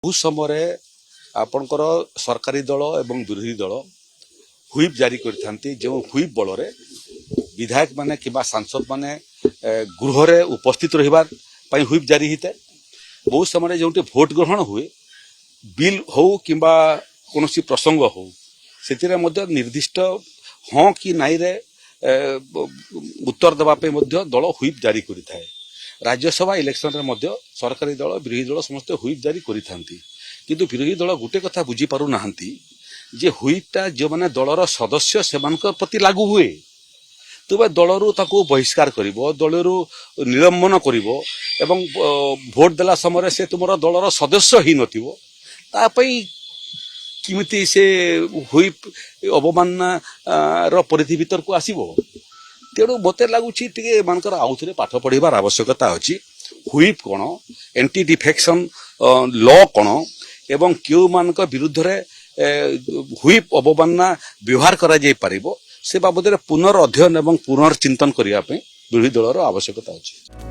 बहुत समय आपणकर सरकारी दल एवं विरोधी दल हुईप जारी करथांती जो हुईप बल विधायक माने किबा सांसद माने गृह रे उपस्थित रहिबार पई हुईप जारी हिते बहुत समय जो भोट ग्रहण हुए बिल हो किंबा कोनोसी प्रसंग हो से निर्दिष्ट हाँ कि नाई रे उत्तर देवाई दल हुईप जारी करिथाए। राज्यसभा इलेक्शन रे मध्य सरकारी दल विरोधी दल समस्त हुईप जारी करिथांती किंतु विरोधी दल गोटे कथा बुझी पारु नाहंती जे हुईपटा जो माने दलर सदस्य सेमानकर प्रति लागू हुए तेज दलरू ताको बहिष्कार करिवो दलरू निलंबन करिवो एवं भोट देला समय से तुमर दलर सदस्य ही नथिवो तापई किमिति से हुईप अवमानना रो परिधि भीतर को आसीबो। तेणु मत लगुच एमानकर आउ थे पाठ पढ़ार आवश्यकता अच्छी हुईप कौन एंटी डिफेक्शन लॉ कौन एवं क्यों मान विरुद्ध रे हुईप अवमानना व्यवहार करा जाय परिबो से बाबद पुनर्अध्ययन एवं पुनर्चिंतन करने विरोधी दलर आवश्यकता अच्छी।